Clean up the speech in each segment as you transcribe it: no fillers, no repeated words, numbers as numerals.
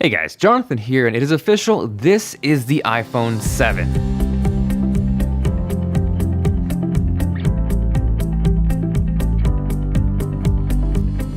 Hey guys, Jonathan here, and it is official, this is the iPhone 7.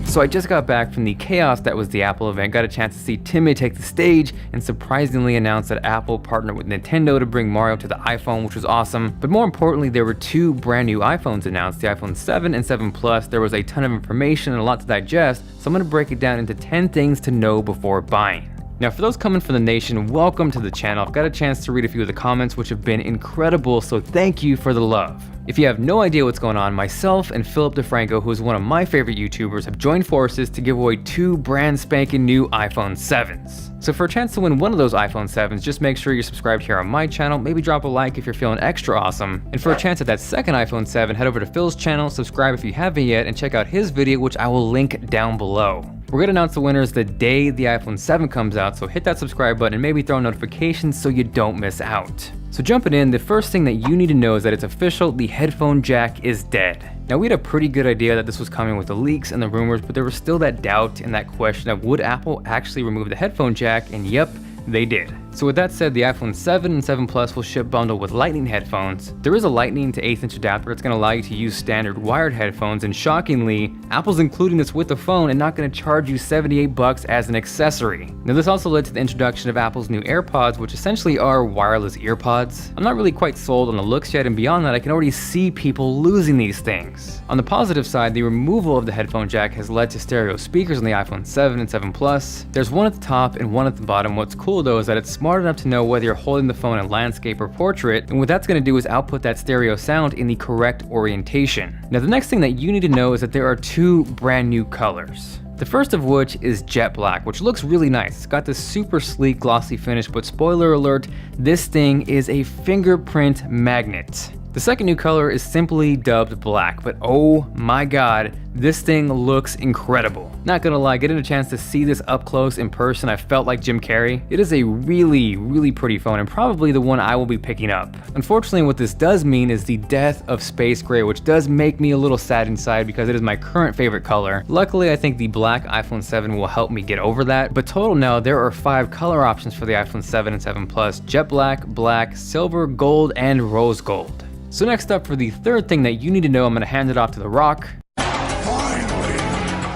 So I just got back from the chaos that was the Apple event, got a chance to see Timmy take the stage, and surprisingly announced that Apple partnered with Nintendo to bring Mario to the iPhone, which was awesome. But more importantly, there were two brand new iPhones announced, the iPhone 7 and 7 Plus. There was a ton of information and a lot to digest, so I'm gonna break it down into 10 things to know before buying. Now for those coming from the nation, welcome to the channel. I've got a chance to read a few of the comments, which have been incredible, so thank you for the love. If you have no idea what's going on, myself and Philip DeFranco, who is one of my favorite YouTubers, have joined forces to give away two brand spanking new iPhone 7s. So for a chance to win one of those iPhone 7s, just make sure you're subscribed here on my channel, maybe drop a like if you're feeling extra awesome. And for a chance at that second iPhone 7, head over to Phil's channel, subscribe if you haven't yet, and check out his video, which I will link down below. We're gonna announce the winners the day the iPhone 7 comes out, so hit that subscribe button and maybe throw notifications so you don't miss out. So jumping in, the first thing that you need to know is that it's official, the headphone jack is dead. Now we had a pretty good idea that this was coming with the leaks and the rumors, but there was still that doubt and that question of would Apple actually remove the headphone jack, and yep, they did. So with that said, the iPhone 7 and 7 Plus will ship bundled with Lightning headphones. There is a Lightning to 1/8 inch adapter that's going to allow you to use standard wired headphones, and shockingly, Apple's including this with the phone and not going to charge you $78 as an accessory. Now this also led to the introduction of Apple's new AirPods, which essentially are wireless earpods. I'm not really quite sold on the looks yet, and beyond that, I can already see people losing these things. On the positive side, the removal of the headphone jack has led to stereo speakers on the iPhone 7 and 7 Plus. There's one at the top and one at the bottom. What's cool though is that it's smart enough to know whether you're holding the phone in landscape or portrait, and what that's going to do is output that stereo sound in the correct orientation. Now the next thing that you need to know is that there are two brand new colors. The first of which is jet black, which looks really nice. It's got this super sleek glossy finish, but spoiler alert, this thing is a fingerprint magnet. The second new color is simply dubbed black, but oh my god, this thing looks incredible. Not gonna lie, getting a chance to see this up close in person, I felt like Jim Carrey. It is a really pretty phone, and probably the one I will be picking up. Unfortunately, what this does mean is the death of space gray, which does make me a little sad inside because it is my current favorite color. Luckily, I think the black iPhone 7 will help me get over that, but total now, there are 5 color options for the iPhone 7 and 7 Plus: jet black, black, silver, gold, and rose gold. So next up, for the third thing that you need to know, I'm gonna hand it off to The Rock.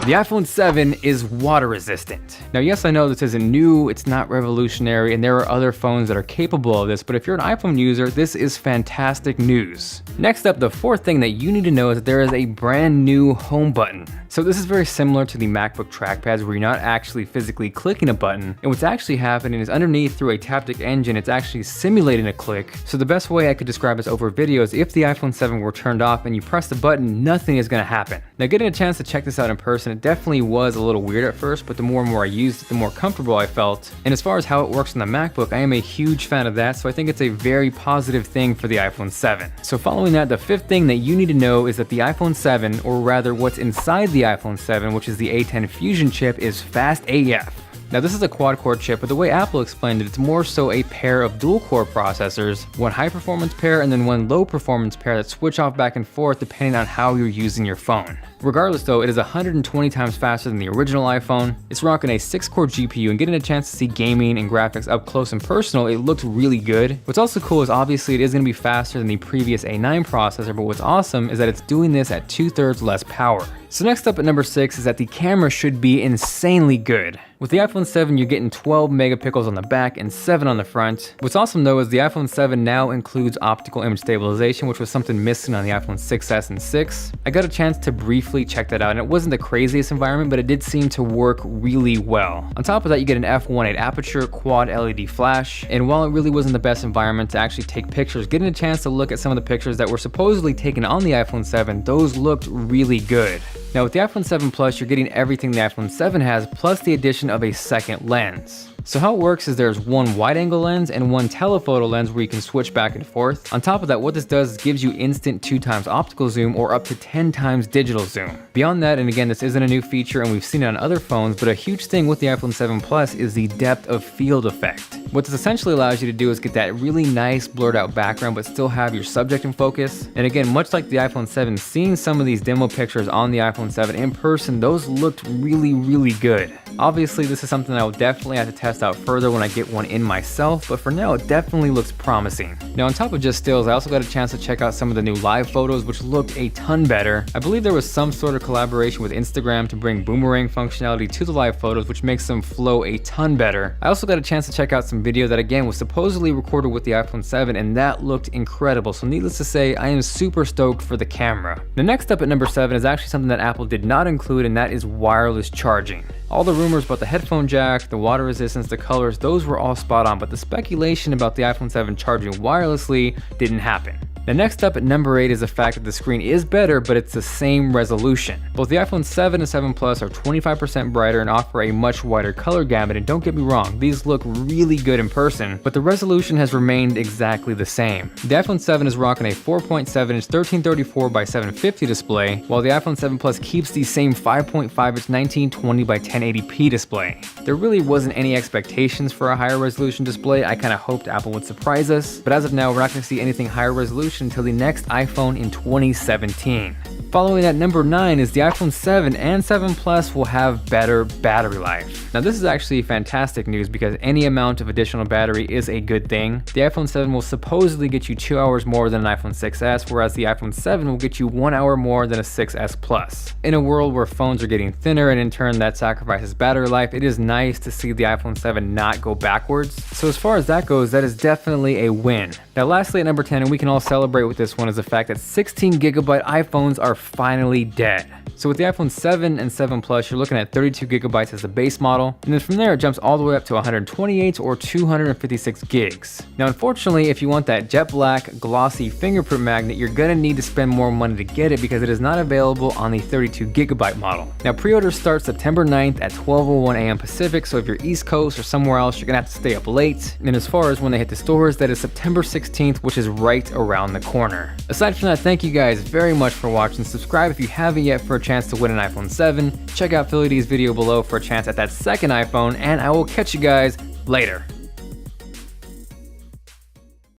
The iPhone 7 is water resistant. Now yes, I know this isn't new, it's not revolutionary, and there are other phones that are capable of this, but if you're an iPhone user, this is fantastic news. Next up, the fourth thing that you need to know is that there is a brand new home button. So this is very similar to the MacBook trackpads, where you're not actually physically clicking a button, and what's actually happening is underneath through a Taptic engine, it's actually simulating a click. So the best way I could describe this over video is if the iPhone 7 were turned off and you press the button, nothing is gonna happen. Now getting a chance to check this out in person, it definitely was a little weird at first, but the more and more I used it, the more comfortable I felt. And as far as how it works on the MacBook, I am a huge fan of that, so I think it's a very positive thing for the iPhone 7. So following that, the fifth thing that you need to know is that the iPhone 7, or rather what's inside the iPhone 7, which is the A10 Fusion chip, is fast AF. Now this is a quad-core chip, but the way Apple explained it, it's more so a pair of dual-core processors, one high-performance pair and then one low-performance pair that switch off back and forth depending on how you're using your phone. Regardless though, it is 120 times faster than the original iPhone. It's rocking a 6-core GPU, and getting a chance to see gaming and graphics up close and personal, it looked really good. What's also cool is obviously it is going to be faster than the previous A9 processor, but what's awesome is that it's doing this at 2/3 less power. So next up at number 6 is that the camera should be insanely good. With the iPhone 7, you're getting 12 megapixels on the back and 7 on the front. What's awesome though is the iPhone 7 now includes optical image stabilization, which was something missing on the iPhone 6s and 6. I got a chance to briefly check that out, and it wasn't the craziest environment, but it did seem to work really well. On top of that, you get an f1.8 aperture, quad LED flash, and while it really wasn't the best environment to actually take pictures, getting a chance to look at some of the pictures that were supposedly taken on the iPhone 7, those looked really good. Now with the iPhone 7 Plus, you're getting everything the iPhone 7 has, plus the addition of a second lens. So how it works is there's one wide angle lens and one telephoto lens where you can switch back and forth. On top of that, what this does is gives you instant 2x optical zoom or up to 10x digital zoom. Beyond that, and again, this isn't a new feature and we've seen it on other phones, but a huge thing with the iPhone 7 Plus is the depth of field effect. What this essentially allows you to do is get that really nice blurred out background but still have your subject in focus. And again, much like the iPhone 7, seeing some of these demo pictures on the iPhone 7 in person, those looked really good. Obviously, this is something I will definitely have to test test out further when I get one in myself, but for now it definitely looks promising. Now on top of just stills, I also got a chance to check out some of the new live photos, which looked a ton better. I believe there was some sort of collaboration with Instagram to bring boomerang functionality to the live photos, which makes them flow a ton better. I also got a chance to check out some video that again was supposedly recorded with the iPhone 7, and that looked incredible. So needless to say, I am super stoked for the camera. The next up at number 7 is actually something that Apple did not include, and that is wireless charging. All the rumors about the headphone jack, the water resistance, the colors, those were all spot on, but the speculation about the iPhone 7 charging wirelessly didn't happen. The next up at number 8 is the fact that the screen is better, but it's the same resolution. Both the iPhone 7 and 7 Plus are 25% brighter and offer a much wider color gamut, and don't get me wrong, these look really good in person, but the resolution has remained exactly the same. The iPhone 7 is rocking a 4.7-inch 1334 by 750 display, while the iPhone 7 Plus keeps the same 5.5-inch 1920 by 1080p display. There really wasn't any expectations for a higher resolution display. I kind of hoped Apple would surprise us, but as of now, we're not going to see anything higher resolution until the next iPhone in 2017. Following at number 9 is the iPhone 7 and 7 Plus will have better battery life. Now this is actually fantastic news because any amount of additional battery is a good thing. The iPhone 7 will supposedly get you 2 hours more than an iPhone 6s, whereas the iPhone 7 will get you 1 hour more than a 6s Plus. In a world where phones are getting thinner and in turn that sacrifices battery life, it is nice to see the iPhone 7 not go backwards. So as far as that goes, that is definitely a win. Now lastly at number 10, and we can all celebrate with this one, is the fact that 16GB iPhones are finally dead. So with the iPhone 7 and 7 Plus, you're looking at 32GB as the base model, and then from there it jumps all the way up to 128 or 256 gigs. Now unfortunately, if you want that jet black glossy fingerprint magnet, you're gonna need to spend more money to get it because it is not available on the 32GB model. Now pre-orders start September 9th at 12:01 a.m. Pacific, so if you're East Coast or somewhere else, you're gonna have to stay up late. And as far as when they hit the stores, that is September 16th, which is right around the corner. Aside from that, thank you guys very much for watching. Subscribe if you haven't yet for a chance to win an iPhone 7. Check out Philly D's video below for a chance at that second iPhone, and I will catch you guys later.